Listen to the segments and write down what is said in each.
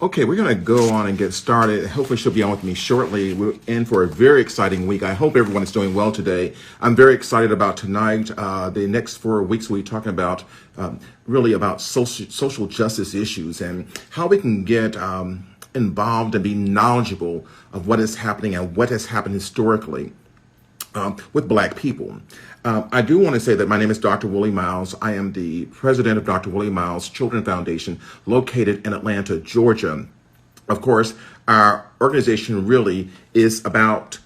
Okay, we're going to go on and get started. Hopefully, she'll be on with me shortly. We're in for a very exciting week. I hope everyone is doing well today. I'm very excited about tonight. The next 4 weeks, we'll be talking about really about social justice issues and how we can get involved and be knowledgeable of what is happening and what has happened historically with Black people. I do want to say that my name is Dr. Willie Miles. I am the president of Dr. Willie Miles Children Foundation, located in Atlanta, Georgia. Of course, our organization really is about,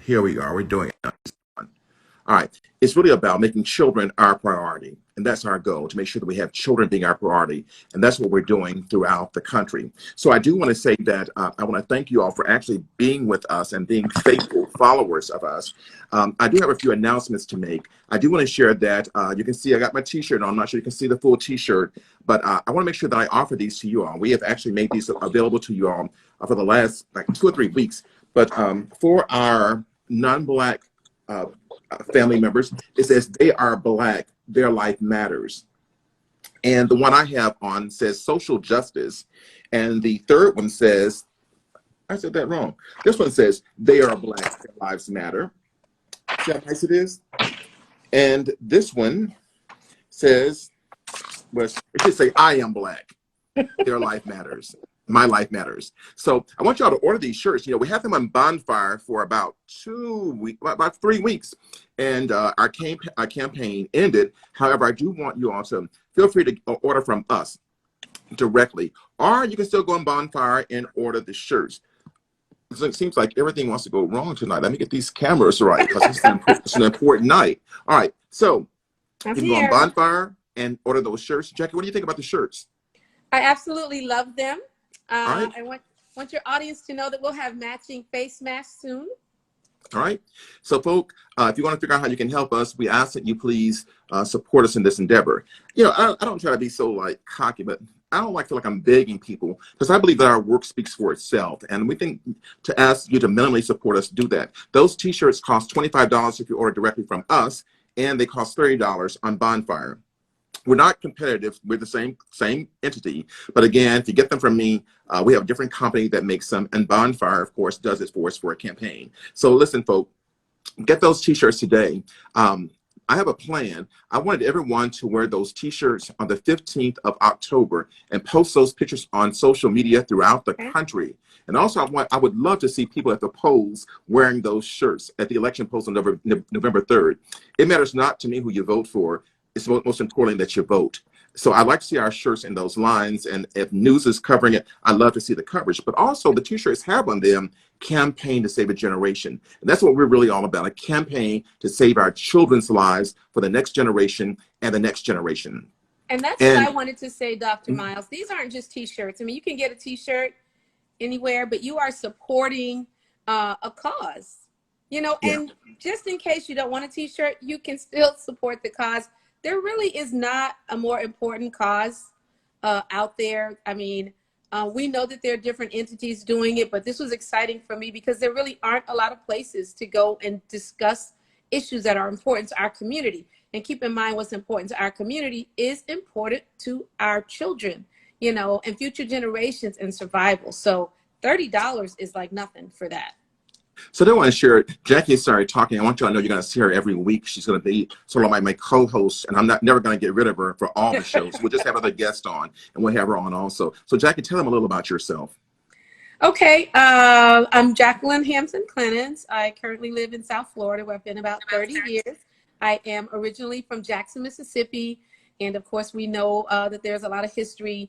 here we are, we're doing it. All right. It's really about making children our priority. And that's our goal, to make sure that we have children being our priority. And that's what we're doing throughout the country. So I do want to say that I want to thank you all for actually being with us and being faithful followers of us. I do have a few announcements to make. I do want to share that you can see I got my t-shirt on. I'm not sure you can see the full t-shirt, but I want to make sure that I offer these to you all. We have actually made these available to you all for the last like 2 or 3 weeks. But for our non-Black family members, it says they are Black, their life matters. And the one I have on says social justice. And the third one says, I said that wrong. This one says they are Black, their lives matter. See how nice it is? And this one says, well, it should say I am Black, their life matters. My life matters. So I want y'all to order these shirts. You know, we have them on Bonfire for about 2 weeks, about 3 weeks, and our campaign ended. However, I do want you all to feel free to order from us directly, or you can still go on Bonfire and order the shirts. So it seems like everything wants to go wrong tonight. Let me get these cameras right, because it's an important night. All right, so you can go on Bonfire and order those shirts. Jackie, what do you think about the shirts? I absolutely love them. Right. I want your audience to know that we'll have matching face masks soon. All right. So, folk, if you want to figure out how you can help us, we ask that you please support us in this endeavor. You know, I don't try to be so like cocky, but I don't feel like I'm begging people, because I believe that our work speaks for itself. And we think to ask you to minimally support us, do that. Those t-shirts cost $25 if you order directly from us, and they cost $30 on Bonfire. We're not competitive. We're the same entity. But again, if you get them from me, we have a different company that makes them. And Bonfire, of course, does it for us for a campaign. So listen, folks, get those t-shirts today. I have a plan. I wanted everyone to wear those t-shirts on the 15th of October and post those pictures on social media throughout the country. And also, I would love to see people at the polls wearing those shirts at the election polls on November 3rd. It matters not to me who you vote for. It's most important that you vote. So I'd like to see our shirts in those lines. And if news is covering it, I'd love to see the coverage. But also the t-shirts have on them campaign to save a generation. And that's what we're really all about, a campaign to save our children's lives for the next generation and the next generation. And that's what I wanted to say, Dr. Miles. These aren't just t-shirts. I mean, you can get a t-shirt anywhere, but you are supporting a cause, you know, and just in case you don't want a t-shirt, you can still support the cause. There really is not a more important cause out there. I mean, we know that there are different entities doing it, but this was exciting for me because there really aren't a lot of places to go and discuss issues that are important to our community. And keep in mind, what's important to our community is important to our children, you know, and future generations and survival. So $30 is like nothing for that. So I don't want to share it. Jackie started talking. I want you to know you're going to see her every week. She's going to be sort of like my co-host, and I'm never going to get rid of her for all the shows. We'll just have other guests on, and we'll have her on also. So Jackie, tell them a little about yourself. Okay, I'm Jacqueline Hampton Clemens. I currently live in South Florida, where I've been about 30 years. I am originally from Jackson, Mississippi, and of course we know that there's a lot of history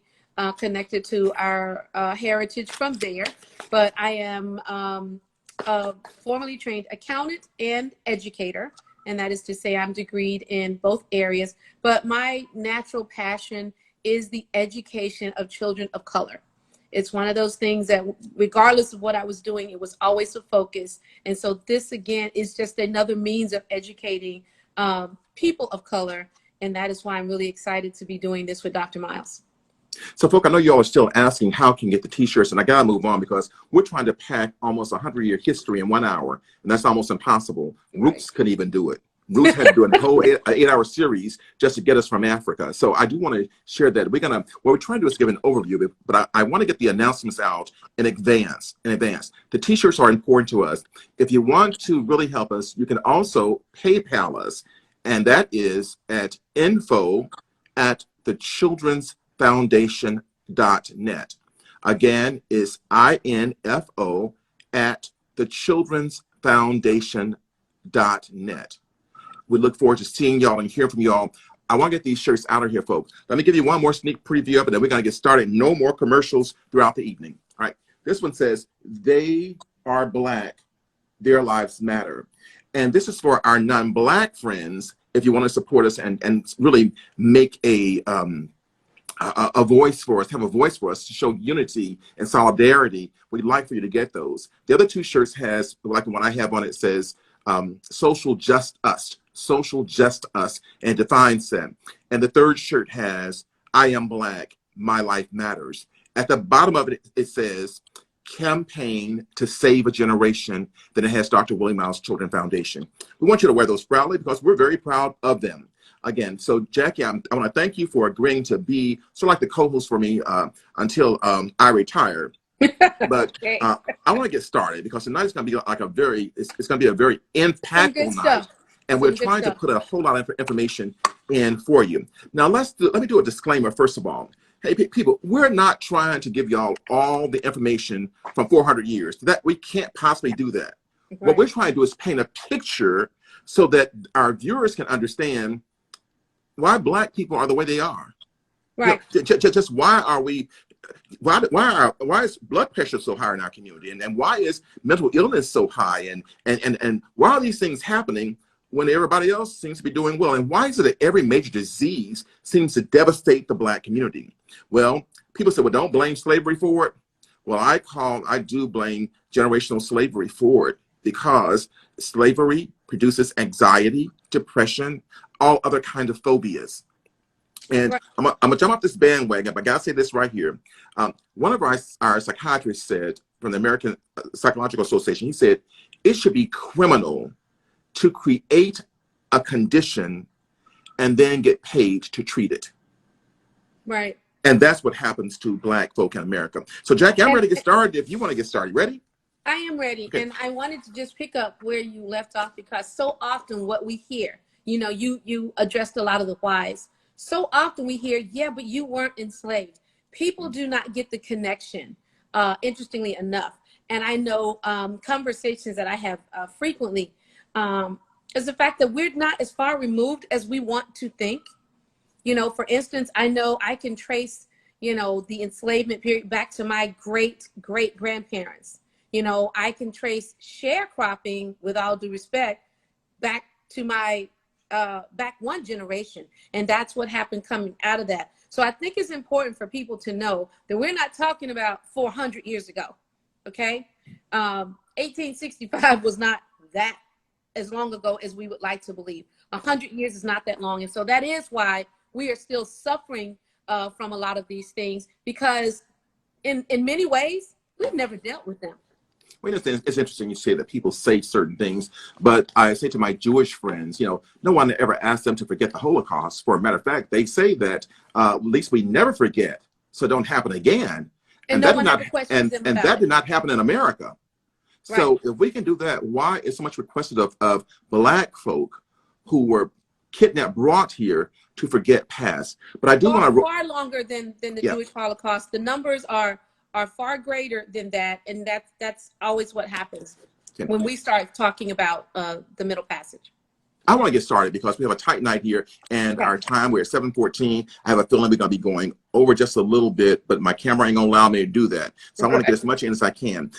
connected to our heritage from there. But I am formally trained accountant and educator, and that is to say I'm degreed in both areas, but my natural passion is the education of children of color. It's one of those things that regardless of what I was doing, it was always a focus. And so this again is just another means of educating people of color, and that is why I'm really excited to be doing this with Dr. Miles. So, folks, I know you all are still asking how can you get the t-shirts, and I gotta move on because we're trying to pack almost 100-year history in 1 hour, and that's almost impossible. Roots couldn't even do it. Ruth had to do a whole 8-hour series just to get us from Africa. So I do want to share that. What we're trying to do is give an overview, but I want to get the announcements out in advance. The t-shirts are important to us. If you want to really help us, you can also PayPal us, and that is at info@thechildrensfoundation.net. Again, is info at thechildrensfoundation.net. We look forward to seeing y'all and hearing from y'all. I want to get these shirts out of here, folks. Let me give you one more sneak preview of it, and then we're going to get started. No more commercials throughout the evening. All right. This one says, "They are Black. Their lives matter." And this is for our non-Black friends. If you want to support us and really make a voice for us, have a voice for us to show unity and solidarity, we'd like for you to get those. The other two shirts has, like the one I have on it, says social just us, and defines them. And the third shirt has, "I am Black, my life matters." At the bottom of it, it says, "Campaign to save a generation." Then it has Dr. Willie Miles Children Foundation. We want you to wear those proudly because we're very proud of them. Again, so Jackie, I want to thank you for agreeing to be sort of like the co-host for me until I retire. But Okay. I want to get started because tonight is going to be like it's going to be a very Some impactful good night. stuff. And we're Some good trying to stuff. put a whole lot of information in for you. Now, let me do a disclaimer first of all. Hey, people, we're not trying to give y'all all the information from 400 years. That we can't possibly do that. What Right. we're trying to do is paint a picture so that our viewers can understand why Black people are the way they are. Right. Just why are we? Why is blood pressure so high in our community, and why is mental illness so high, and why are these things happening when everybody else seems to be doing well, and why is it that every major disease seems to devastate the Black community? Well, people say, well, don't blame slavery for it. Well, I do blame generational slavery for it, because slavery produces anxiety, depression, all other kinds of phobias. And Right. I'm gonna jump off this bandwagon, but I gotta say this right here. One of our psychiatrists said, from the American Psychological Association, he said, it should be criminal to create a condition and then get paid to treat it. Right. And that's what happens to Black folk in America. So Jackie, I'm ready to get started. If you want to get started, ready? I am ready. Okay. And I wanted to just pick up where you left off, because so often what we hear, you addressed a lot of the whys. So often we hear, yeah, but you weren't enslaved. People do not get the connection, interestingly enough. And I know conversations that I have frequently is the fact that we're not as far removed as we want to think. For instance, I know I can trace, the enslavement period back to my great grandparents. I can trace sharecropping, with all due respect, back to my back one generation. And that's what happened coming out of that. So I think it's important for people to know that we're not talking about 400 years ago. Okay. 1865 was not that as long ago as we would like to believe. 100 years is not that long. And so that is why we are still suffering from a lot of these things, because in many ways, we've never dealt with them. Well, it's interesting you say that people say certain things, but I say to my Jewish friends, no one ever asked them to forget the Holocaust. For a matter of fact, they say that at least we never forget, so it don't happen again. And no one ever questions them about that it. did not happen in America. So Right. if we can do that, why is so much requested of Black folk who were kidnapped, brought here, to forget past? But I do want to far longer than the Yeah. Jewish Holocaust. The numbers are far greater than that, and that's always what happens when we start talking about the Middle Passage. I want to get started because we have a tight night here, and our time, we're at 7:14. I have a feeling we're going to be going over just a little bit, but my camera ain't going to allow me to do that. So I want to get as much in as I can.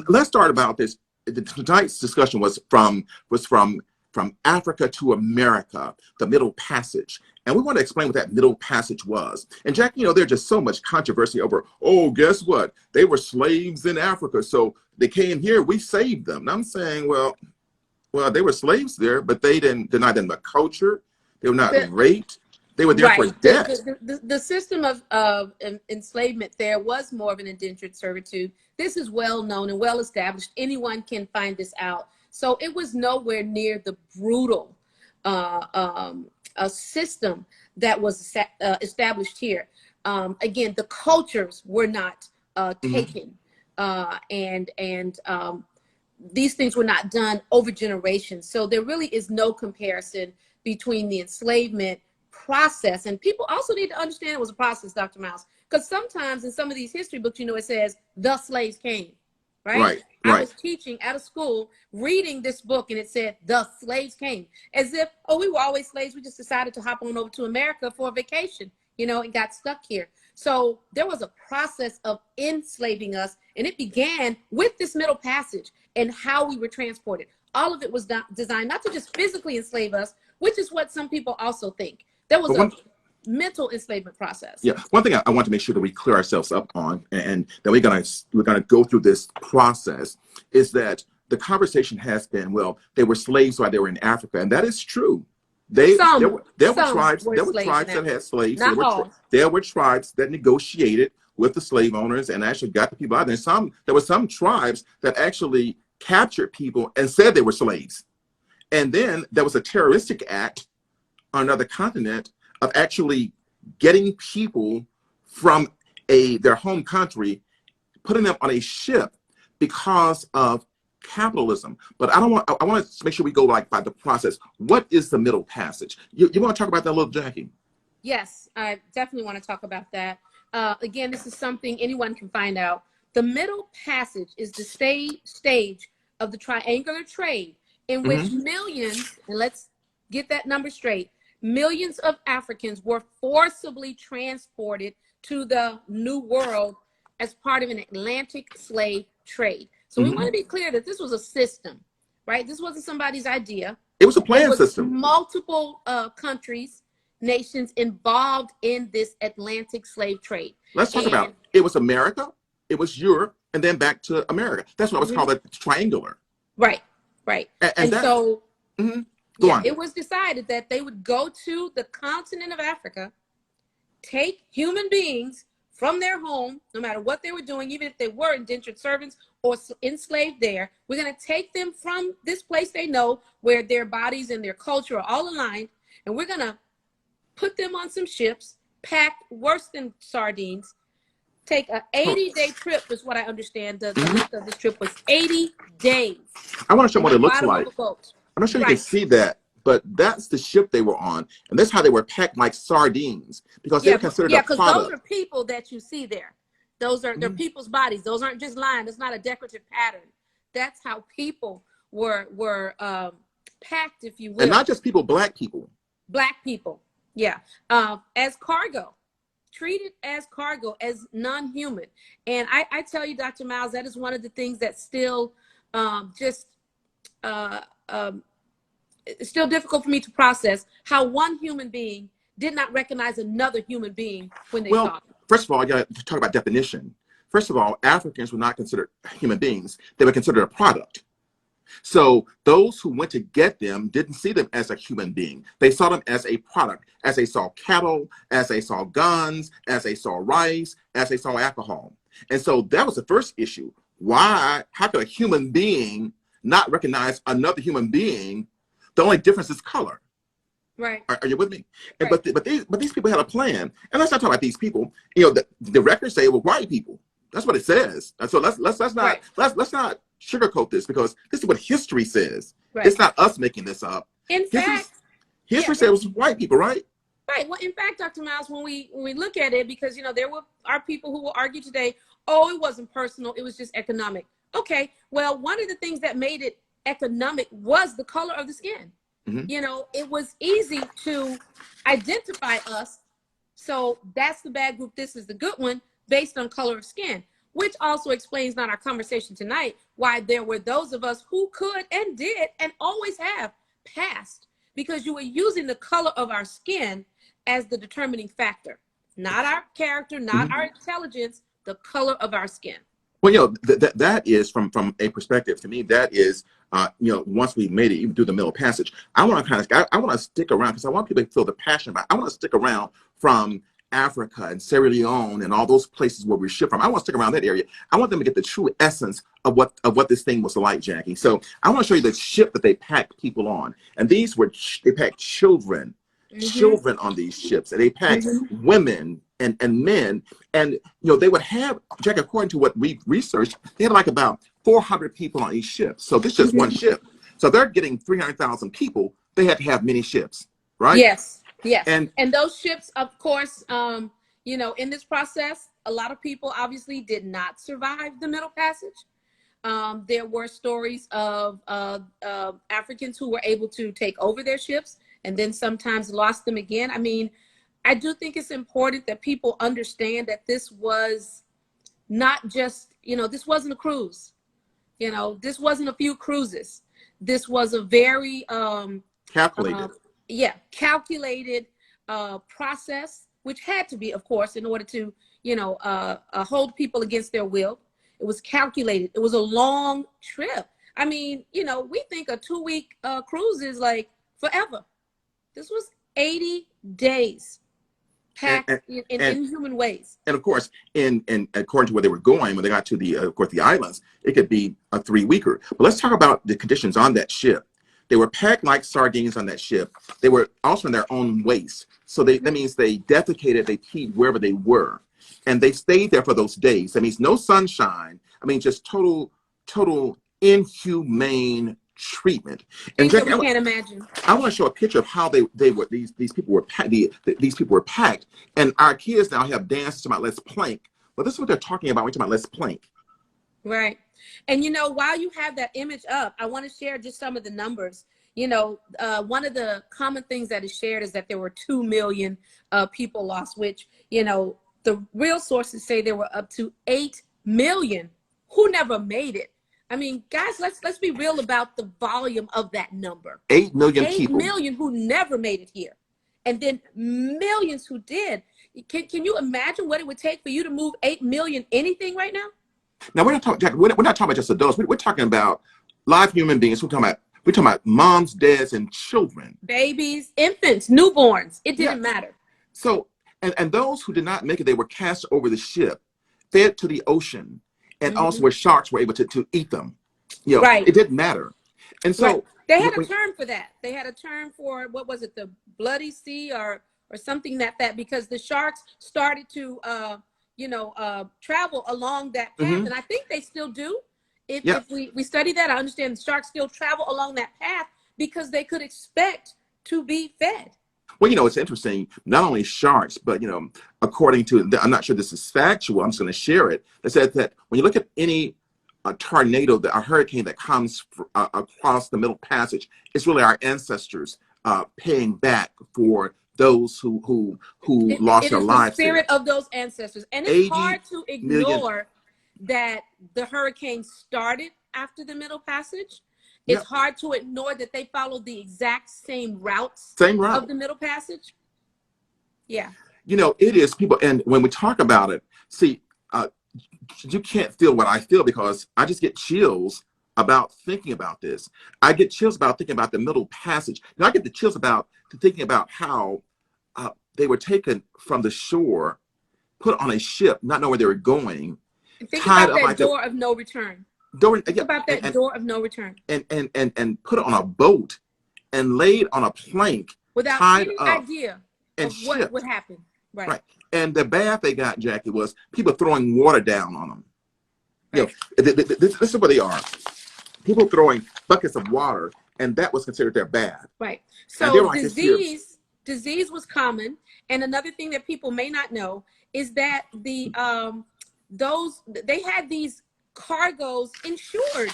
Let's start about this. Tonight's discussion was from Africa to America, the Middle Passage. And we want to explain what that Middle Passage was. And Jack, there's just so much controversy over, guess what? They were slaves in Africa, so they came here, we saved them. And I'm saying, well, they were slaves there, but they didn't deny them the culture. They were not raped. They were there for debt. The system of enslavement there was more of an indentured servitude. This is well known and well established. Anyone can find this out. So it was nowhere near the brutal a system that was established here. Again, the cultures were not taken, and these things were not done over generations. So there really is no comparison between the enslavement process. And people also need to understand it was a process, Dr. Miles, because sometimes in some of these history books, it says the slaves came, right? I was teaching at a school, reading this book, and it said the slaves came, as if, oh, we were always slaves. We just decided to hop on over to America for a vacation, and got stuck here. So there was a process of enslaving us, and it began with this Middle Passage and how we were transported. All of it was designed not to just physically enslave us, which is what some people also think. There was a mental enslavement process. Yeah, one thing I want to make sure that we clear ourselves up on, and that we're gonna go through this process, is that the conversation has been, well, they were slaves while they were in Africa, and that is true. There were tribes that had slaves. There were tribes that negotiated with the slave owners and actually got the people out there. There were some tribes that actually captured people and said they were slaves. And then there was a terroristic act on another continent of actually getting people from their home country, putting them on a ship because of capitalism. But I want to make sure we go by the process. What is the Middle Passage? You want to talk about that a little, Jackie? Yes, I definitely want to talk about that. Again, this is something anyone can find out. The Middle Passage is the stage of the triangular trade in which millions, and let's get that number straight, millions of Africans were forcibly transported to the New World as part of an Atlantic slave trade. So we want to be clear that this was a system, right? This wasn't somebody's idea. It was a planned system. Multiple countries, nations involved in this Atlantic slave trade. Let's talk about it. Was America, it was Europe, and then back to America. That's what I was called, a triangular. Right. And so Go on. It was decided that they would go to the continent of Africa, take human beings from their home, no matter what they were doing, even if they were indentured servants or enslaved there. We're going to take them from this place they know, where their bodies and their culture are all aligned, and we're going to put them on some ships, packed worse than sardines, take an 80-day trip, is what I understand. The length of this trip was 80 days. I want to show what it looks like. I'm not sure you can see that, but that's the ship they were on, and that's how they were packed like sardines, because they were considered a product. Yeah, because those are people that you see there. Those are they're people's bodies. Those aren't just lines. It's not a decorative pattern. That's how people were packed, if you will. And not just people, black people. Black people, yeah, as cargo, treated as cargo, as non-human. And I tell you, Dr. Miles, that is one of the things that still it's still difficult for me to process, how one human being did not recognize another human being when they saw him. First of all, you got to talk about definition. First of all, Africans were not considered human beings. They were considered a product. So those who went to get them didn't see them as a human being. They saw them as a product, as they saw cattle, as they saw guns, as they saw rice, as they saw alcohol. And so that was the first issue. How could a human being not recognize another human being? The only difference is color. Right. Are you with me? Right. But these people had a plan. And let's not talk about these people. The records say, well, white people. That's what it says. And so let's not sugarcoat this, because this is what history says. Right. It's not us making this up. In fact, history says it was white people, right? Right. Well, in fact, Dr. Miles, when we look at it, because there are people who will argue today, oh, it wasn't personal, it was just economic. Okay. Well, one of the things that made it economic was the color of the skin. It was easy to identify us. So that's the bad group, this is the good one, based on color of skin, which also explains, not our conversation tonight, why there were those of us who could and did and always have passed, because you were using the color of our skin as the determining factor, not our character, not our intelligence, the color of our skin. Well, that is from a perspective, to me, that is, once we made it, even through the Middle Passage, I want to stick around, because I want people to feel the passion about it. I want to stick around from Africa and Sierra Leone and all those places where we ship from. I want to stick around that area. I want them to get the true essence of what this thing was like, Jackie. So I want to show you the ship that they packed people on. And these were, they packed children, children on these ships. And they packed women and men. And, you know, they would have, Jackie, according to what we've researched, they had like about 400 people on each ship. So this is just one ship. So they're getting 300,000 people. They had to have many ships, right? Yes. Yes, and those ships, of course, you know, in this process, a lot of people obviously did not survive the Middle Passage. There were stories of Africans who were able to take over their ships and then sometimes lost them again. I mean, I do think it's important that people understand that this was not just, you know, this wasn't a cruise. You know, this wasn't a few cruises. This was a very calculated. Calculated process, which had to be, of course, in order to, you know, hold people against their will. It was calculated. It was a long trip. I mean, you know, we think a 2-week cruise is like forever. This was 80 days packed in inhuman ways. And of course, in according to where they were going, when they got to the, of course, the islands, it could be a 3-weeker. But let's talk about the conditions on that ship. They were packed like sardines on that ship. They were also in their own waste. So that means they defecated, they peed wherever they were. And they stayed there for those days. That means no sunshine. I mean, just total inhumane treatment. And Jackie, we can't imagine. I want to show a picture of how they were, these people were packed. These people were packed. And our kids now have dances about Let's Plank. But this is what they're talking about when we're talking about Let's Plank. Right. And, you know, while you have that image up, I want to share just some of the numbers. You know, one of the common things that is shared is that there were 2 million people lost, which, you know, the real sources say there were up to 8 million who never made it. I mean, guys, let's be real about the volume of that number. 8 million people. 8 million who never made it here. And then millions who did. Can you imagine what it would take for you to move 8 million anything right now? Now we're not talking, Jack, we're not talking about just adults. We're talking about live human beings. We're talking about moms, dads, and children, babies, infants, newborns. It didn't matter. So, and those who did not make it, they were cast over the ship, fed to the ocean, and also where sharks were able to eat them. You know, it didn't matter. And so they had a term for that. They had a term for, what was it, the bloody sea or something that because the sharks started to travel along that path. And I think they still do. If we study that, I understand the sharks still travel along that path because they could expect to be fed. Well, you know, it's interesting, not only sharks, but, you know, according to, I'm not sure this is factual, I'm just going to share it. It said that when you look at any tornado, a hurricane that comes across the Middle Passage, it's really our ancestors paying back for those who lost their lives. It is the spirit of those ancestors. And it's hard to ignore that the hurricane started after the Middle Passage. It's hard to ignore that they followed the exact same routes of the Middle Passage. Yeah. You know, it is people. And when we talk about it, see, you can't feel what I feel because I just get chills about thinking about this. I get chills about thinking about the Middle Passage. Now, I get the chills about thinking about how they were taken from the shore, put on a ship, not know where they were going. Think about that door of no return. Think about that door of no return. And put it on a boat and laid on a plank without any idea of what would happen. Right. And the bath they got, Jackie, was people throwing water down on them. You know, this is where they are. People throwing buckets of water, and that was considered their bath. Right. So disease was common. And another thing that people may not know is that they had these cargoes insured.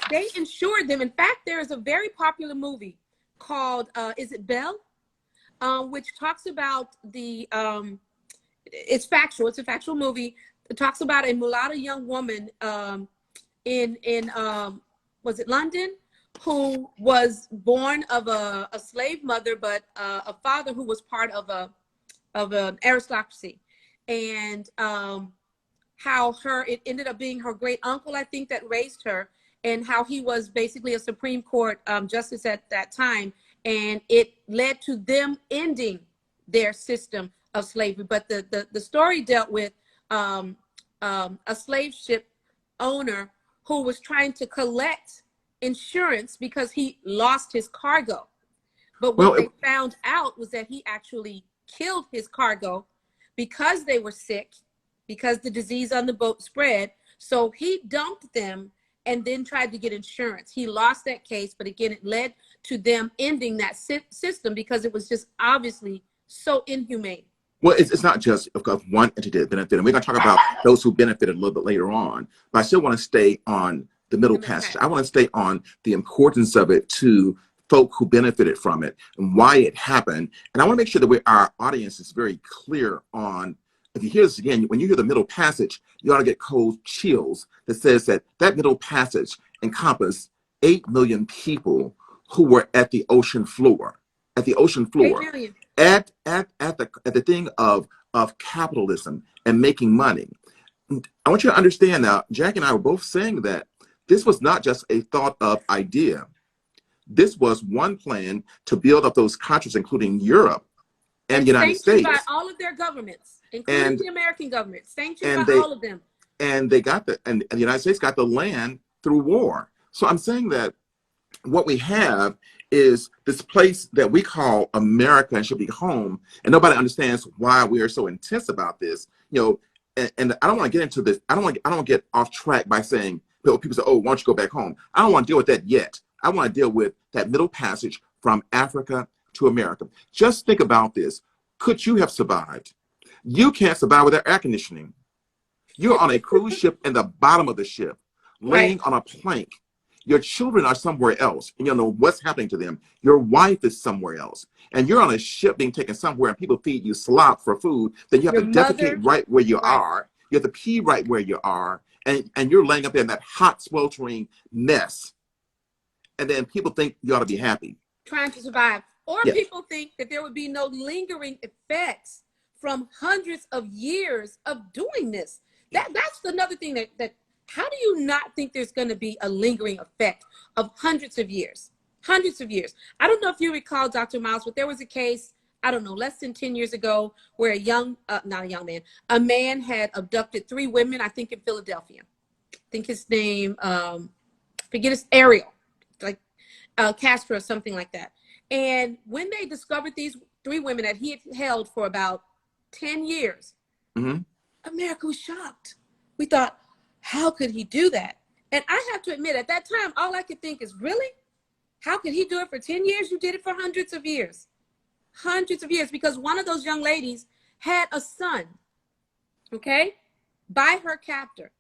They insured them. In fact, there is a very popular movie called Is It Belle? Which talks about it's factual. It's a factual movie. It talks about a mulatto young woman in was it London, who was born of a slave mother, but a father who was part of an aristocracy, and how it ended up being her great uncle, I think, that raised her, and how he was basically a Supreme Court justice at that time. And it led to them ending their system of slavery. But the story dealt with a slave ship owner who was trying to collect insurance because he lost his cargo. But what they found out was that he actually killed his cargo because they were sick, because the disease on the boat spread. So he dumped them and then tried to get insurance. He lost that case, but again, it led to them ending that system because it was just obviously so inhumane. Well, it's not just of one entity that benefited. And we're going to talk about those who benefited a little bit later on. But I still want to stay on the Middle Passage. I want to stay on the importance of it to folk who benefited from it and why it happened. And I want to make sure that our audience is very clear on, if you hear this again, when you hear the Middle Passage, you ought to get cold chills that says that Middle Passage encompassed 8 million people who were at the ocean floor. At the ocean floor. 8 million. At the thing of capitalism and making money. I want you to understand now, Jack and I were both saying that this was not just a thought of idea. This was one plan to build up those countries, including Europe and the United States. By all of their governments, including the American government. Sanctioned by all of them. And they got and the United States got the land through war. So I'm saying that what we have is this place that we call America and should be home, and nobody understands why we are so intense about this. You know, and I don't want to get into this. I don't want to get off track by saying, people say, "Oh, why don't you go back home?" I don't want to deal with that yet. I want to deal with that Middle Passage from Africa to America. Just think about this. Could you have survived? You can't survive without air conditioning. You're on a cruise ship in the bottom of the ship, laying on a plank. Your children are somewhere else, and you don't know what's happening to them. Your wife is somewhere else, and you're on a ship being taken somewhere, and people feed you slop for food. Then you have to defecate right where you are. You have to pee right where you are, and you're laying up there in that hot, sweltering mess. And then people think you ought to be happy. Trying to survive. Or people think that there would be no lingering effects from hundreds of years of doing this. That's another thing that how do you not think there's going to be a lingering effect of hundreds of years? Hundreds of years. I don't know if you recall, Dr. Miles, but there was a case, I don't know, less than 10 years ago, where a man had abducted 3 women, I think in Philadelphia. I think his name, forget his Ariel, like Castro or something like that. And when they discovered these 3 women that he had held for about 10 years, America was shocked. We thought, how could he do that? And I have to admit, at that time, all I could think is, really? How could he do it for 10 years? You did it for hundreds of years. Hundreds of years, because one of those young ladies had a son, okay, by her captor.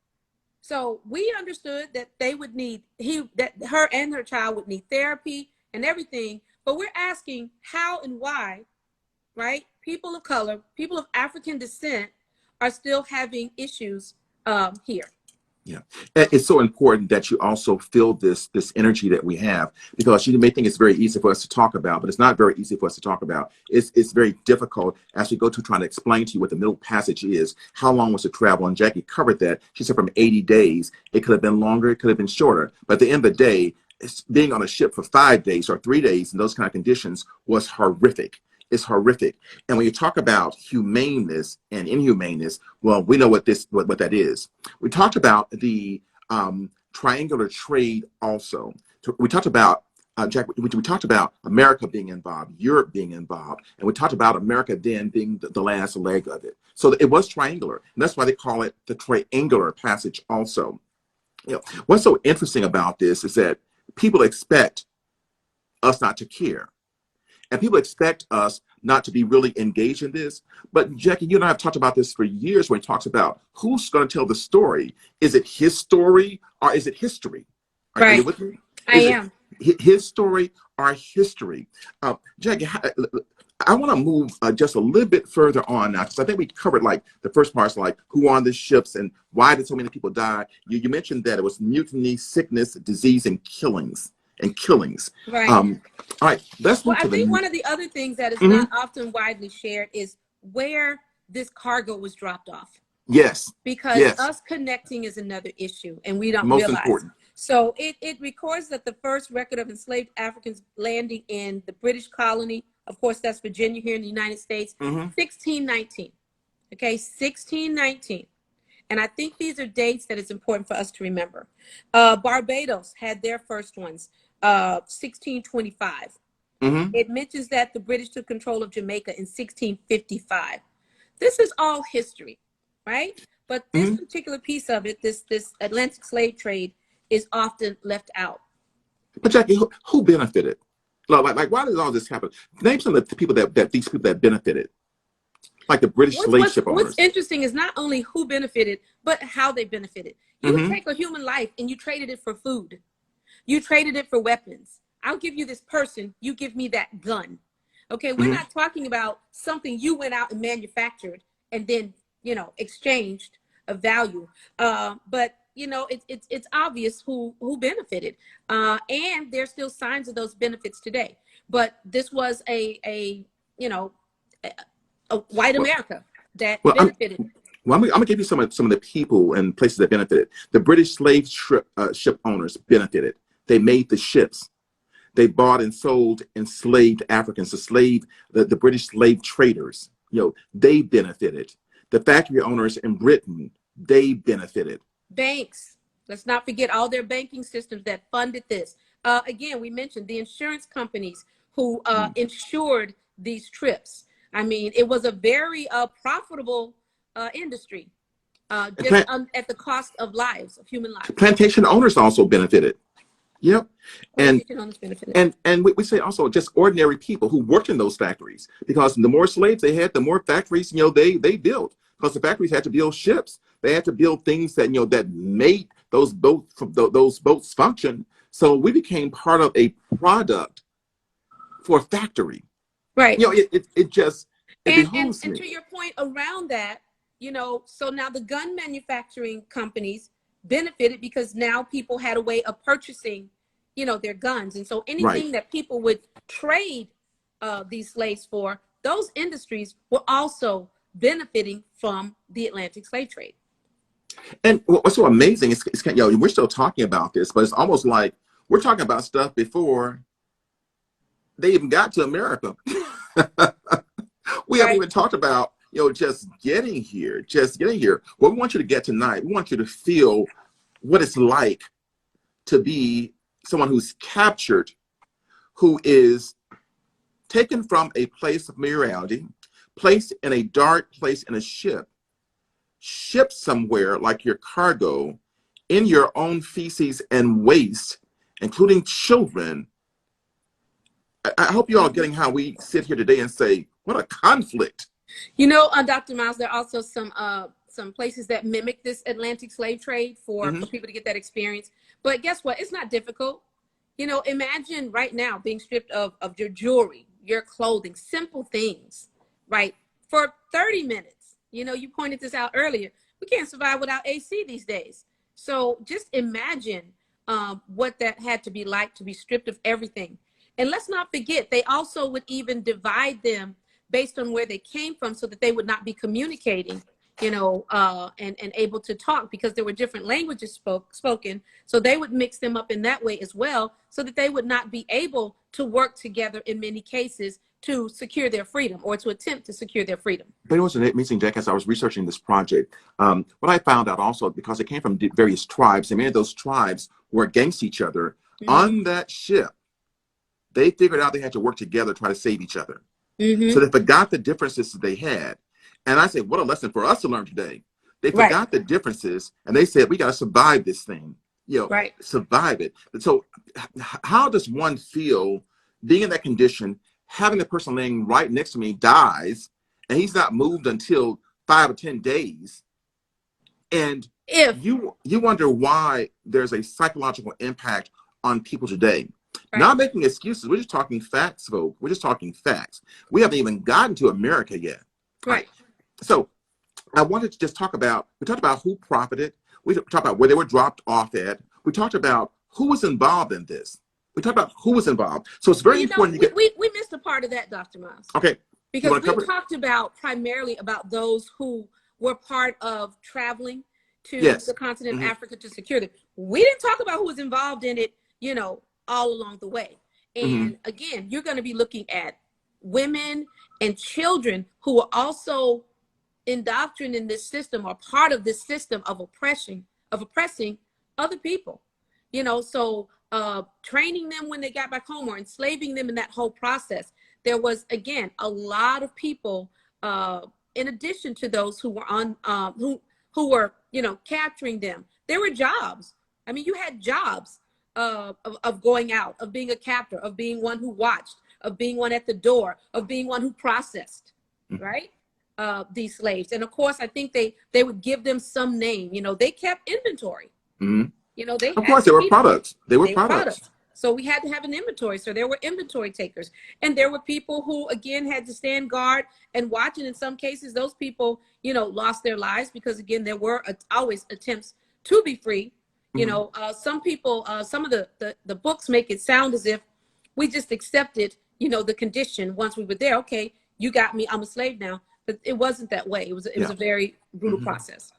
So we understood that they would need, that her and her child would need therapy and everything. But we're asking how and why, right? People of color, people of African descent are still having issues here. Yeah, it's so important that you also feel this energy that we have, because you may think it's very easy for us to talk about, but it's not very easy for us to talk about. It's very difficult as we go to trying to explain to you what the Middle Passage is. How long was the travel? And Jackie covered that. She said from 80 days. It could have been longer. It could have been shorter. But at the end of the day, being on a ship for 5 days or 3 days in those kind of conditions was horrific. It's horrific. And when you talk about humaneness and inhumaneness, well, we know what that is. We talked about the triangular trade also. We talked about, Jack, we talked about America being involved, Europe being involved, and we talked about America then being the last leg of it. So it was triangular, and that's why they call it the triangular passage also. You know, what's so interesting about this is that people expect us not to care. And people expect us not to be really engaged in this. But Jackie, you and I have talked about this for years when it talks about who's going to tell the story. Is it his story or is it history? Are you with me? I am. His story or history? Jackie, I want to move just a little bit further on now, because I think we covered like the first parts, like who on the ships and why did so many people die. You mentioned that it was mutiny, sickness, disease, and killings. Right. All right. Let's move to I think one of the other things that is not often widely shared is where this cargo was dropped off. Yes. Because us connecting is another issue, and we don't realize. Important. So it records that the first record of enslaved Africans landing in the British colony Of course, that's Virginia here in the United States. Mm-hmm. 1619. Okay, 1619. And I think these are dates that it's important for us to remember. Barbados had their first ones, 1625. Mm-hmm. It mentions that the British took control of Jamaica in 1655. This is all history, right? But this Mm-hmm. particular piece of it, this Atlantic slave trade, is often left out. But Jackie, who benefited? Like, why did all this happen? Name some of the people these people that benefited, like the British slave ship owners. What's interesting is not only who benefited, but how they benefited. You Mm-hmm. take a human life and you traded it for food. You traded it for weapons. I'll give you this person, you give me that gun. Okay, we're Mm-hmm. not talking about something you went out and manufactured and then, exchanged a value. But it's obvious who benefited, and there's still signs of those benefits today. But this was a white America that benefited. I'm gonna give you some of the people and places that benefited. The British slave ship owners benefited. They made the ships. They bought and sold enslaved Africans, the British slave traders. They benefited. The factory owners in Britain, they benefited. Banks, let's not forget all their banking systems that funded this. Again, we mentioned the insurance companies who insured these trips. I mean, it was a very profitable industry, at the cost of lives, of human lives. Plantation owners also benefited. Yep. And we say also just ordinary people who worked in those factories, because the more slaves they had, the more factories, they built, because the factories had to build ships. They had to build things that, that made those boats function. So we became part of a product for a factory. Right. It just and to your point around that, so now the gun manufacturing companies benefited because now people had a way of purchasing, their guns. And so anything that people would trade these slaves for, those industries were also benefiting from the Atlantic slave trade. And what's so amazing is, we're still talking about this, but it's almost like we're talking about stuff before they even got to America. We haven't even talked about, just getting here. What we want you to get tonight, we want you to feel what it's like to be someone who's captured, who is taken from a place of reality, placed in a dark place in a ship, shipped somewhere like your cargo, in your own feces and waste, including children. I hope you all are getting how we sit here today and say, what a conflict. Dr. Miles, there are also some places that mimic this Atlantic slave trade for people to get that experience. But guess what? It's not difficult. Imagine right now being stripped of your jewelry, your clothing, simple things, right? For 30 minutes. You pointed this out earlier. We can't survive without AC these days. So just imagine what that had to be like to be stripped of everything. And let's not forget, they also would even divide them based on where they came from so that they would not be communicating, and able to talk, because there were different languages spoken. So they would mix them up in that way as well, so that they would not be able to work together in many cases to secure their freedom, or to attempt to secure their freedom. But it was amazing, Jack, as I was researching this project. What I found out also, because it came from various tribes, and many of those tribes were against each other on that ship, they figured out they had to work together to try to save each other. So they forgot the differences that they had. And I said, what a lesson for us to learn today. They forgot the differences, and they said, we got to survive this thing, survive it. And so how does one feel being in that condition, having the person laying right next to me dies, and he's not moved until 5 or 10 days? And you wonder why there's a psychological impact on people today. Not making excuses. We're just talking facts, folks. We're just talking facts. We haven't even gotten to America yet. Right. So I wanted to just we talked about who profited. We talked about where they were dropped off at. We talked about who was involved in this. We talked about who was involved. So it's very important. We missed a part of that, Dr. Miles. Okay. Because we talked about primarily about those who were part of traveling to the continent of Africa to secure them. We didn't talk about who was involved in it, all along the way. And again, you're going to be looking at women and children who were also indoctrinated in this system or part of this system of oppressing other people. So training them when they got back home or enslaving them in that whole process. There was, again, a lot of people, in addition to those who were on, who were, capturing them. There were jobs. I mean, you had jobs of going out, of being a captor, of being one who watched, of being one at the door, of being one who processed, right? These slaves. And of course, I think they would give them some name. They kept inventory. Mm-hmm. They of course, they were products. They were products. So we had to have an inventory. So there were inventory takers. And there were people who, again, had to stand guard and watch. And in some cases, those people, lost their lives because, again, there were always attempts to be free. Some people, some of the books make it sound as if we just accepted, the condition once we were there. Okay, you got me. I'm a slave now. But it wasn't that way. It was a very brutal process.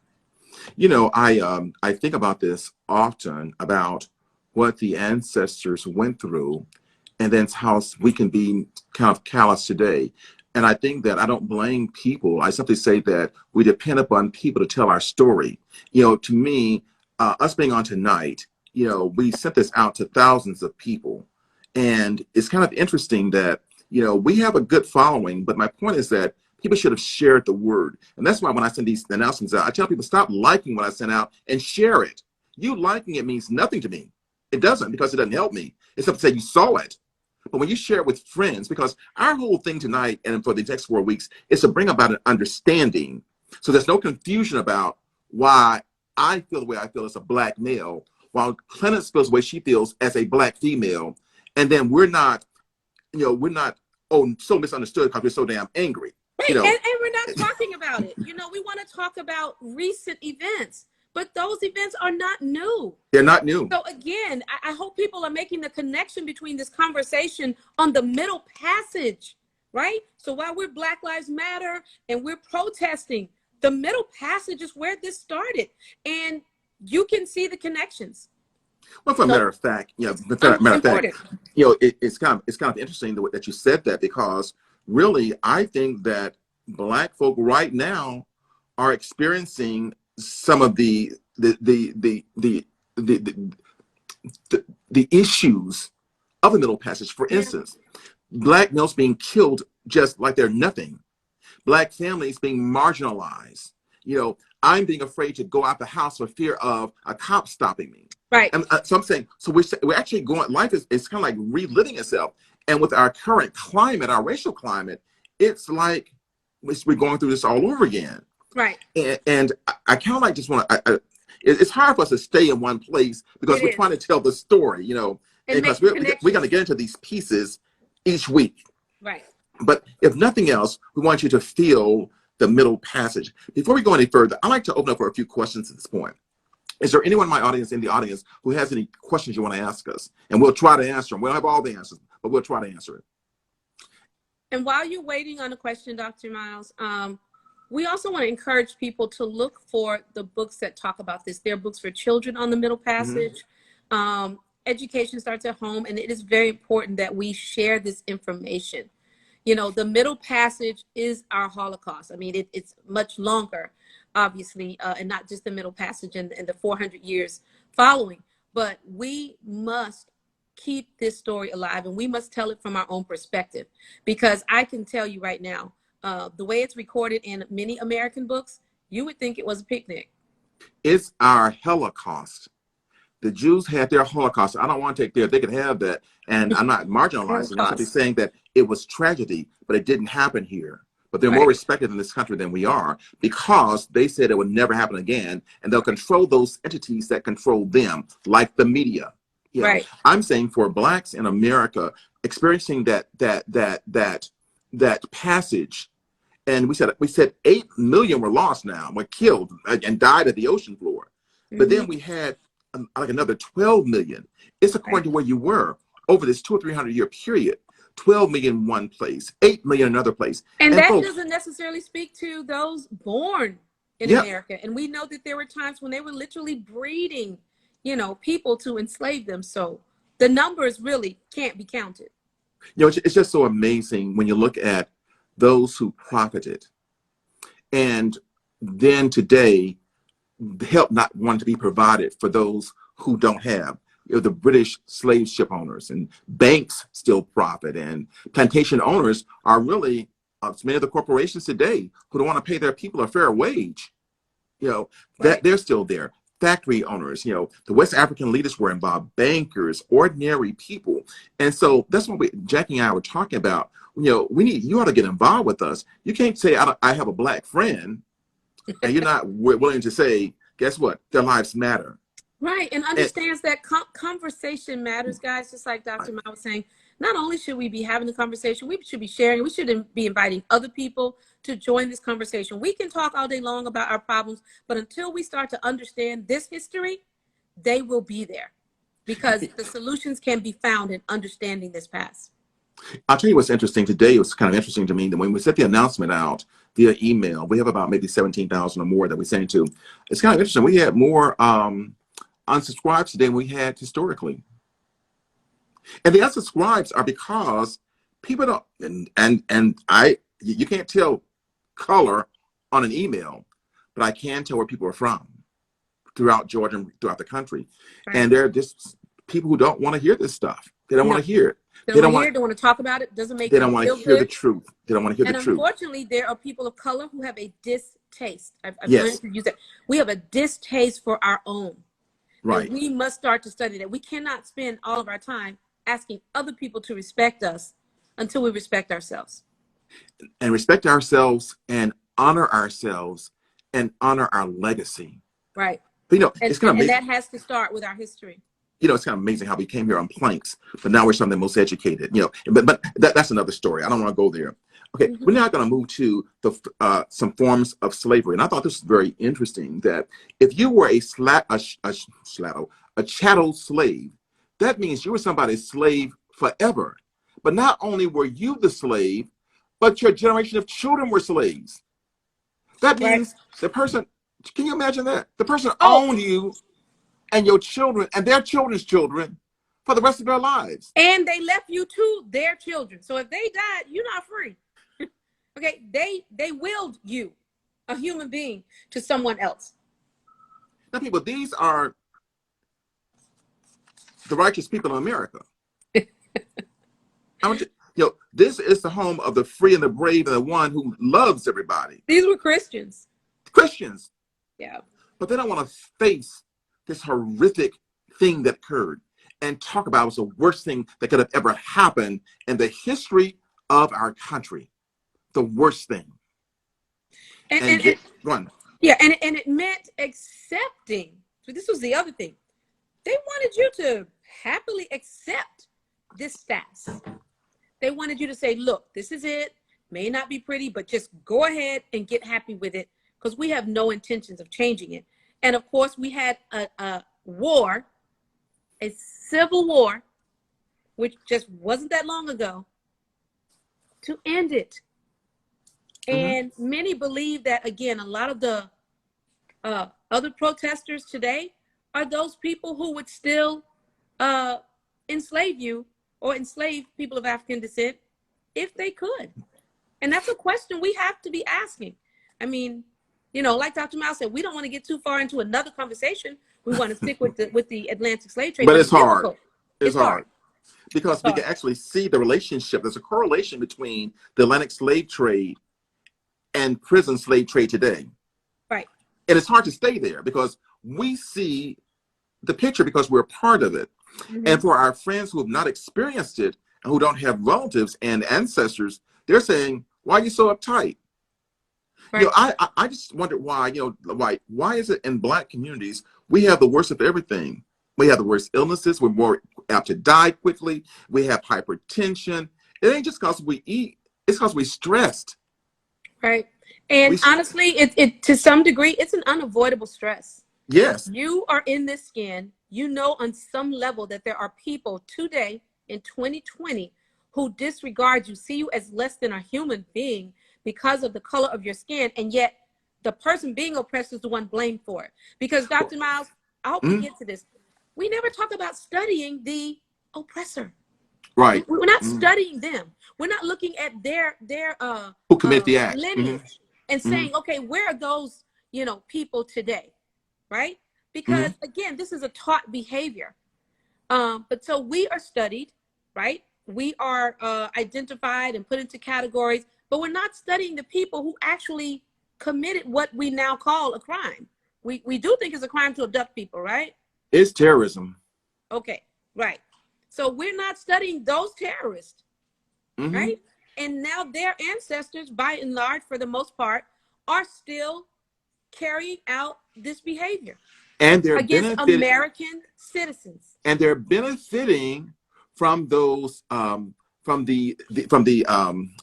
I think about this often about what the ancestors went through, and then how we can be kind of callous today. And I think that I don't blame people. I simply say that we depend upon people to tell our story. To me, us being on tonight, we sent this out to thousands of people. And it's kind of interesting that, we have a good following, but my point is that people should have shared the word. And that's why when I send these announcements out, I tell people, stop liking what I send out and share it. You liking it means nothing to me. It doesn't, because it doesn't help me. It's up to say you saw it. But when you share it with friends, because our whole thing tonight and for the next 4 weeks is to bring about an understanding. So there's no confusion about why I feel the way I feel as a Black male, while Clarence feels the way she feels as a Black female. And then we're not so misunderstood because we're so damn angry. Right. And we're not talking about it. We want to talk about recent events, but those events are not new. They're not new. So again, I hope people are making the connection between this conversation on the Middle Passage, right? So while we're Black Lives Matter and we're protesting, the Middle Passage is where this started. And you can see the connections. Well, for a matter of fact, it's kind of interesting that you said that, because really, I think that Black folk right now are experiencing some of the issues of the Middle Passage. For instance, Black males being killed just like they're nothing. Black families being marginalized. I'm being afraid to go out the house for fear of a cop stopping me. Right. And so I'm saying, so we're actually going. Life is kind of like reliving itself. And with our current climate, our racial climate, it's like we're going through this all over again. Right. And I kind of like just want to, it's hard for us to stay in one place because we're trying to tell the story, and because we're going to get into these pieces each week. Right. But if nothing else, we want you to feel the Middle Passage. Before we go any further, I'd like to open up for a few questions at this point. Is there anyone in the audience who has any questions you want to ask us? And we'll try to answer them. We don't have all the answers, but we'll try to answer it. And while you're waiting on a question, Dr. Miles, we also want to encourage people to look for the books that talk about this. There are books for children on the Middle Passage. Education starts at home, and it is very important that we share this information. The Middle Passage is our Holocaust. I mean, it's much longer, obviously, and not just the Middle Passage and the 400 years following. But we must keep this story alive, and we must tell it from our own perspective, because I can tell you right now, the way it's recorded in many American books, you would think it was a picnic. It's our Holocaust. The Jews had their Holocaust. I don't want to take they could have that. And I'm not marginalizing. I'm simply saying that it was tragedy, but it didn't happen here. But they're more respected in this country than we are, because they said it would never happen again. And they'll control those entities that control them, like the media. I'm saying for Blacks in America experiencing that passage, and we said 8 million were lost now, were killed and died at the ocean floor. But then we had like another 12 million. It's according to where you were over this 200 or 300 year period. 12 million one place, 8 million another place. And that folks, doesn't necessarily speak to those born in America. And we know that there were times when they were literally breeding, people to enslave them. So the numbers really can't be counted. It's just so amazing when you look at those who profited, and then today, help not want to be provided for those who don't have. The British slave ship owners and banks still profit, and plantation owners are really many of the corporations today who don't want to pay their people a fair wage. That they're still there. Factory owners, the West African leaders were involved, bankers, ordinary people. And so that's what Jackie and I were talking about. You ought to get involved with us. You can't say, I have a black friend, and you're not willing to say, guess what? Their lives matter. Right. And understands that conversation matters, guys, just like Dr. Ma was saying. Not only should we be having the conversation, we should be sharing. We should be inviting other people to join this conversation. We can talk all day long about our problems, but until we start to understand this history, they will be there, because the solutions can be found in understanding this past. I'll tell you what's interesting today. It was kind of interesting to me that when we set the announcement out via email, we have about maybe 17,000 or more that we sent to. It's kind of interesting. We had more unsubscribes today than we had historically. And the unsubscribes are because people don't, you can't tell color on an email, but I can tell where people are from throughout Georgia and throughout the country. Right. And there are just people who don't want to hear this stuff. They don't want to hear it. They don't want to talk about it. Doesn't make They don't want to hear the truth. They don't want to hear the truth. And unfortunately, there are people of color who have a distaste. I've learned to use that. We have a distaste for our own. Right. And we must start to study that. We cannot spend all of our time asking other people to respect us until we respect ourselves. And respect ourselves and honor ourselves and honor our legacy. Right. But, it's kind of amazing. And that has to start with our history. It's kind of amazing how we came here on planks, but now we're some of the most educated, but that's another story. I don't want to go there. Okay. Mm-hmm. We're now going to move to some forms of slavery. And I thought this was very interesting, that if you were a chattel slave, that means you were somebody's slave forever. But not only were you the slave, but your generation of children were slaves. That means the person, can you imagine that? The person owned you and your children and their children's children for the rest of their lives. And they left you to their children. So if they died, you're not free. Okay, they willed you, a human being, to someone else. Now, people, these are the righteous people of America. This is the home of the free and the brave and the one who loves everybody. These were Christians. Christians. Yeah. But they don't want to face this horrific thing that occurred and talk about it was the worst thing that could have ever happened in the history of our country. The worst thing. And it meant accepting. So this was the other thing. They wanted you to happily accept this status. They wanted you to say, look, this is it. May not be pretty, but just go ahead and get happy with it, because we have no intentions of changing it. And of course, we had a war, a civil war, which just wasn't that long ago, to end it. Mm-hmm. And many believe that, again, a lot of the other protesters today are those people who would still enslave you or enslave people of African descent if they could. And that's a question we have to be asking. I mean, like Dr. Miles said, we don't want to get too far into another conversation. We want to stick with the Atlantic slave trade. But it's hard. It's hard. Because we can actually see the relationship. There's a correlation between the Atlantic slave trade and prison slave trade today. Right. And it's hard to stay there because we see the picture because we're part of it. Mm-hmm. And for our friends who have not experienced it and who don't have relatives and ancestors, they're saying, why are you so uptight? Right. I just wonder why, why is it in Black communities, we have the worst of everything? We have the worst illnesses. We're more apt to die quickly. We have hypertension. It ain't just because we eat. It's because we're stressed. Right. And honestly, it to some degree, it's an unavoidable stress. Yes. You are in this skin. On some level that there are people today in 2020 who disregard you, see you as less than a human being because of the color of your skin. And yet the person being oppressed is the one blamed for it. Because Dr. Miles, I hope we get to this. We never talk about studying the oppressor. Right. We're not Hmm. studying them. We're not looking at their Who committed the act? Hmm. lineage and Hmm. saying, okay, where are those, people today, right? Hmm. Because again, this is a taught behavior. But so we are studied, right? We are identified and put into categories, but we're not studying the people who actually committed what we now call a crime. We do think it's a crime to abduct people, right? It's terrorism. Okay, right. So we're not studying those terrorists, Hmm. right? And now their ancestors, by and large, for the most part, are still carrying out this behavior And they're against benefiting, American citizens. and they're benefiting from those from the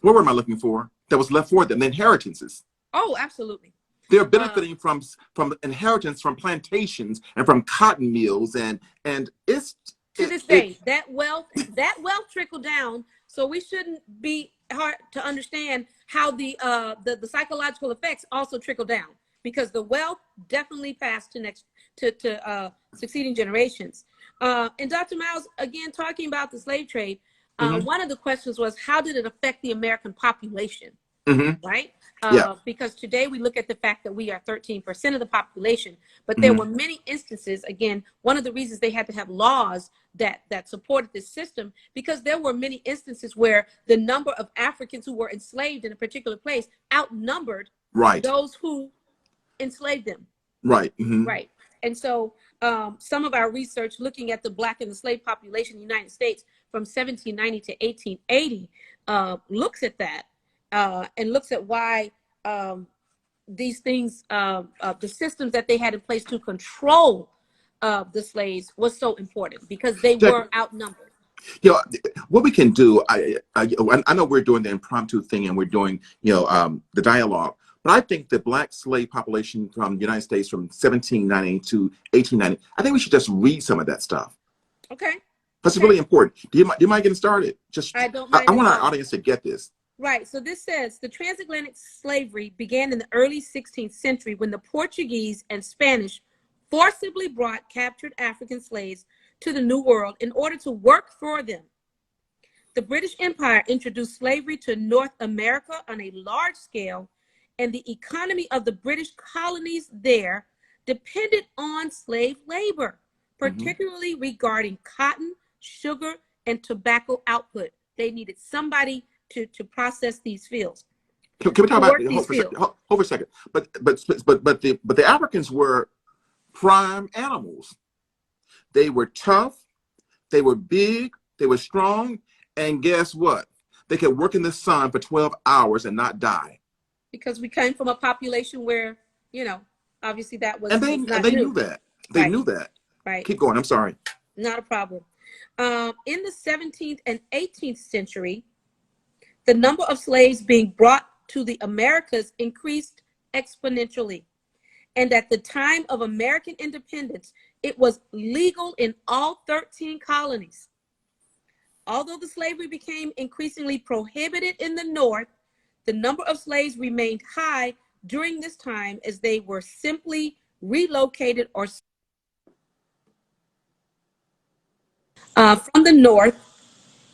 what word am I looking for? That was left for them, the inheritances. Oh, absolutely. They're Uh, benefiting from inheritance from plantations and from cotton mills, and to this it day, that wealth trickled down. So we shouldn't be hard to understand how the psychological effects also trickle down, because the wealth definitely passed to next to succeeding generations. And Dr. Miles, again, talking about the slave trade, hmm. one of the questions was, how did it affect the American population? Hmm. Right? Yeah. Because today we look at the fact that we are 13% of the population, but there Hmm. were many instances. Again, one of the reasons they had to have laws that supported this system, because there were many instances where the number of Africans who were enslaved in a particular place outnumbered Right. those who enslaved them. Right. Hmm. Right. And so some of our research looking at the Black and the slave population in the United States from 1790 to 1880 looks at that and looks at why these things, the systems that they had in place to control the slaves was so important, because they Jack, were outnumbered. you know, what we can do, I know we're doing the impromptu thing and we're doing, the dialogue, but I think the Black slave population from the United States from 1790 to 1890, I think we should just read some of that stuff. Okay. That's Okay. really important. Do you mind getting started? I don't I mind at want our all. audience to get this. Right. So this says the transatlantic slavery began in the early 16th century when the Portuguese and Spanish forcibly brought captured African slaves to the New World in order to work for them. The British Empire introduced slavery to North America on a large scale, and the economy of the British colonies there depended on slave labor, Hmm. particularly regarding cotton, sugar, and tobacco output. They needed somebody to process these fields, Can we talk to about work these hold for a second? fields. Hold for a second. But the Africans were prime animals. They were tough. They were big. They were strong. And guess what? They could work in the sun for 12 hours and not die. Because we came from a population where, you know, obviously that And was not they new. knew that. They Right, knew that. right. Keep going. I'm sorry. Not a problem. In the 17th and 18th century, the number of slaves being brought to the Americas increased exponentially. And at the time of American independence, it was legal in all 13 colonies. Although the slavery became increasingly prohibited in the North, the number of slaves remained high during this time, as they were simply relocated or from the North,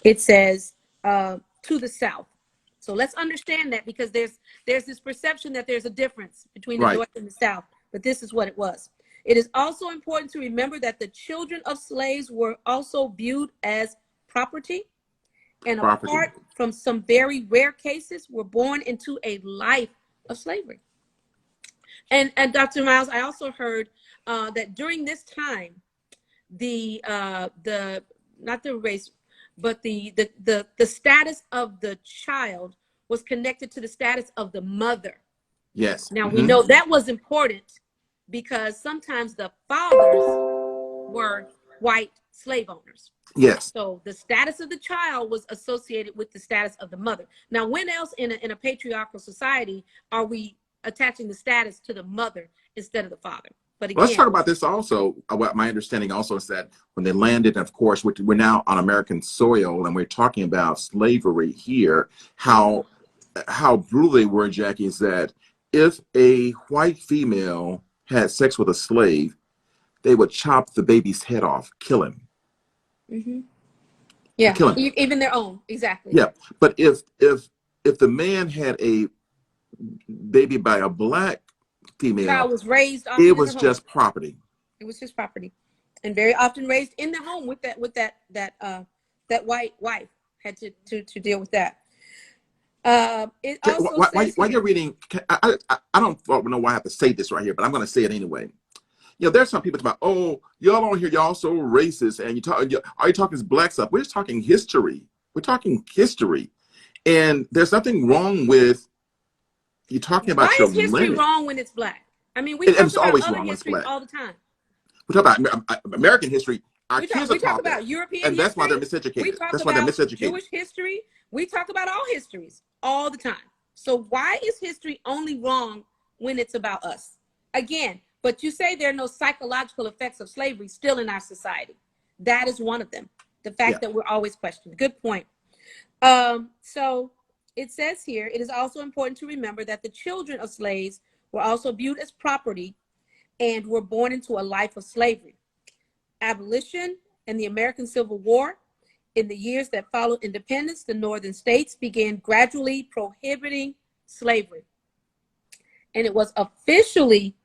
it says, to the South. So let's understand that, because there's this perception that there's a difference between the Right. North and the South, but this is what it was. It is also important to remember that the children of slaves were also viewed as property, and Property. apart from some very rare cases, were born into a life of slavery. And Dr. Miles, I also heard that during this time, the not the race, but the status of the child was connected to the status of the mother. Yes. Now we Hmm. know that was important, because sometimes the fathers were white slave owners. Yes. So the status of the child was associated with the status of the mother. Now, when else in a patriarchal society are we attaching the status to the mother instead of the father? But Let's again, talk about this also. What my understanding also is that when they landed, of course, we're now on American soil, and we're talking about slavery here. How brutal they were, Jackie, is that if a white female had sex with a slave, they would chop the baby's head off, kill him. mhm, Yeah, killing. even their own, exactly. Yeah, but if the man had a baby by a black female, Child was raised it often in the was home. just property. It was his property, and very often raised in the home with that white wife had to deal with that. It also says Why you're here, reading? I don't know why I have to say this right here, but I'm going to say it anyway. You know, there's some people talking about, oh, y'all on here, y'all so racist, and all you talking is black stuff. We're just talking history. We're talking history, and there's nothing wrong with you talking about why your is history lineage. wrong when it's black? I mean, we And talk it's about always other wrong when it's histories black. all the time. We talk about American history. Our We talk kids are we talk taught that, about European and that's why they're history. We miseducated. talk That's why they're about miseducated. Jewish history. We talk about all histories all the time. So why is history only wrong when it's about us? Again, but you say there are no psychological effects of slavery still in our society. That is one of them. The fact Yeah. that we're always questioned. Good point. So it says here, it is also important to remember that the children of slaves were also viewed as property and were born into a life of slavery. Abolition and the American Civil War, in the years that followed independence, the northern states began gradually prohibiting slavery. And it was officially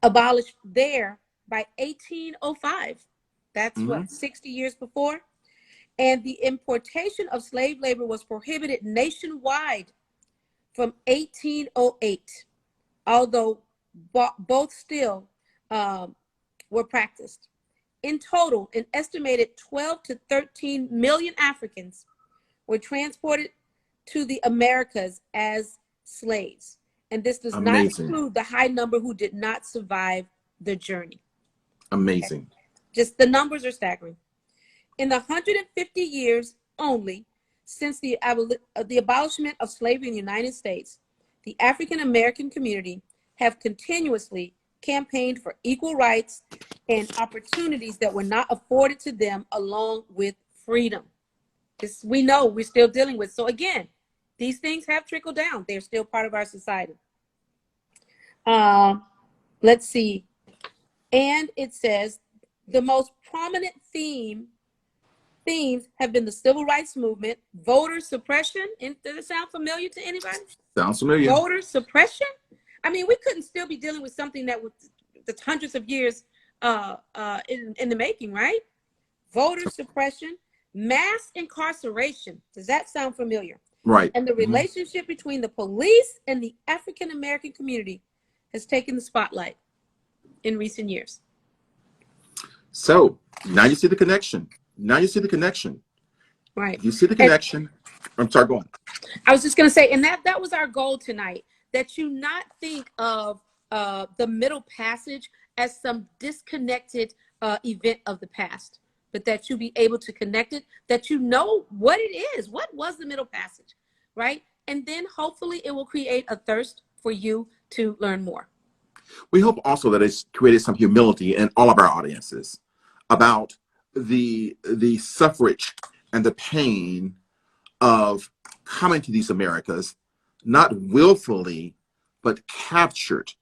abolished there by 1805. That's what, 60 years before? And the importation of slave labor was prohibited nationwide from 1808, although both still were practiced. In total, an estimated 12 to 13 million Africans were transported to the Americas as slaves. And this does not Amazing. include the high number who did not survive the journey. Amazing. Just the numbers are staggering. In the 150 years only since the abolishment of slavery in the United States, the African American community have continuously campaigned for equal rights and opportunities that were not afforded to them, along with freedom. This we know we're still dealing with. So again, these things have trickled down. They're still part of our society. Let's see. And it says the most prominent themes have been the civil rights movement, voter suppression. And does it sound familiar to anybody? Sounds familiar. Voter suppression. I mean, we couldn't still be dealing with something that was that's hundreds of years in the making, right? Voter suppression, mass incarceration. Does that sound familiar? Right. And the relationship between the police and the African American community has taken the spotlight in recent years. So now you see the connection. Now you see the connection. Right. You see the connection. I'm sorry, go on. I was just going to say, and that was our goal tonight, that you not think of the Middle Passage as some disconnected event of the past, but that you be able to connect it, that you know what it is. What was the Middle Passage, right? And then hopefully it will create a thirst for you to learn more. We hope also that it's created some humility in all of our audiences about the suffrage and the pain of coming to these Americas, not willfully, but captured.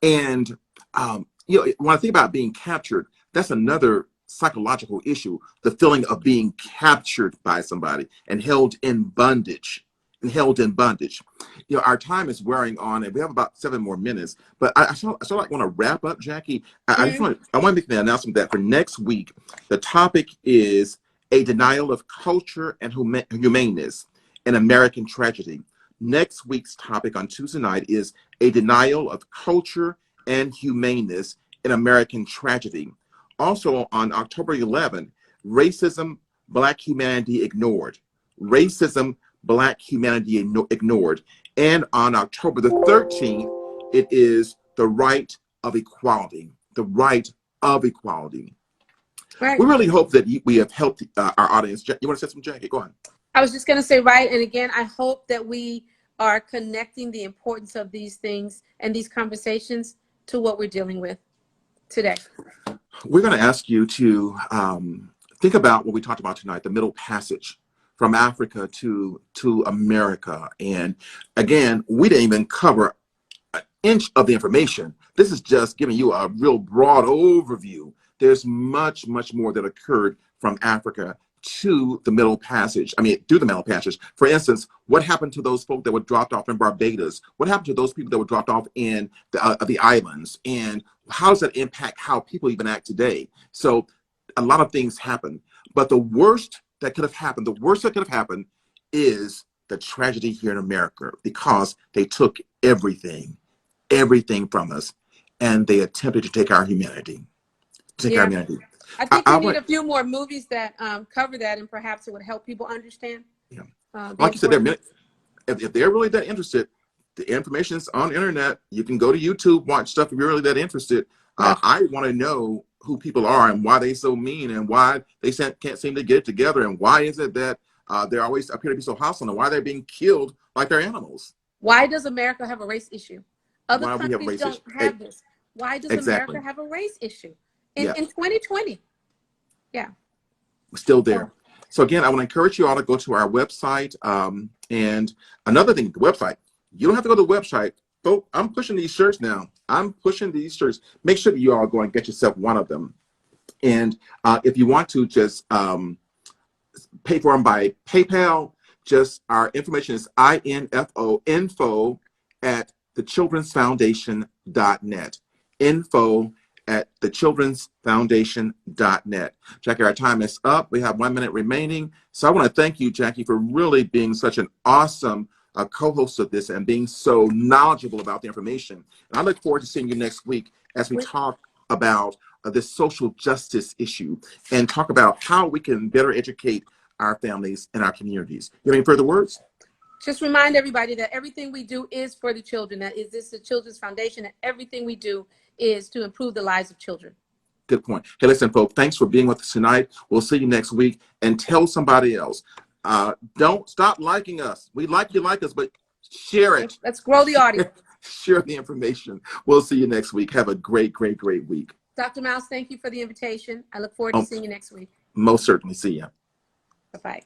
And when I think about being captured, that's another psychological issue, the feeling of being captured by somebody and held in bondage. Our time is wearing on, and we have about 7 more minutes. But I sort of like want to wrap up, Jackie. I want to make the announcement that for next week, the topic is a denial of culture and humaneness in American tragedy. Next week's topic on Tuesday night is a denial of culture and humaneness in American tragedy. Also on October 11th, racism, Black humanity ignored. Racism, Black humanity ignored. And on October the 13th, it is the right of equality. The right of equality. Right. We really hope that we have helped our audience. You want to say something, Jackie? Go on. I was just going to say, right. And again, I hope that we are connecting the importance of these things and these conversations to what we're dealing with today. We're going to ask you to think about what we talked about tonight, the Middle Passage from Africa to America. And again, we didn't even cover an inch of the information. This is just giving you a real broad overview. There's much, much more that occurred from Africa to the Middle Passage. I mean, through the Middle Passage. For instance, what happened to those folk that were dropped off in Barbados? What happened to those people that were dropped off in the islands? And how does that impact how people even act today? So a lot of things happen. But the worst that could have happened, is the tragedy here in America, because they took everything from us, and they attempted to take our humanity. Yeah. Our humanity. I think we need a few more movies that cover that, and perhaps it would help people understand. Yeah. Like you said, if they're really that interested, the information is on the internet. You can go to YouTube, watch stuff if you're really that interested. I want to know who people are and why they so mean, and why they can't seem to get it together, and why is it that they always appear to be so hostile, and why they're being killed like they're animals. Why does America have a race issue? Other countries don't have this. Why does America have a race issue in 2020? Yeah. We're still there. So again, I want to encourage you all to go to our website. And another thing, the website, you don't have to go to the website. Folks, I'm pushing these shirts now. Make sure that you all go and get yourself one of them. And if you want to just pay for them by PayPal, just our information is info@thechildrensfoundation.net. info@thechildrensfoundation.net. Jackie, our time is up. We have 1 minute remaining. So I want to thank you, Jackie, for really being such an awesome co-host of this and being so knowledgeable about the information. And I look forward to seeing you next week as we talk about this social justice issue and talk about how we can better educate our families and our communities. You have any further words? Just remind everybody that everything we do is for the children. That is this the Children's Foundation, and everything we do is to improve the lives of children. Good point. Hey, listen, folks, thanks for being with us tonight. We'll see you next week, and tell somebody else. Don't stop liking us. We like you like us, but share it. Let's grow the audience. Share the information. We'll see you next week. Have a great, great, great week. Dr. Miles, thank you for the invitation. I look forward to seeing you next week. Most certainly. See you. Bye-bye.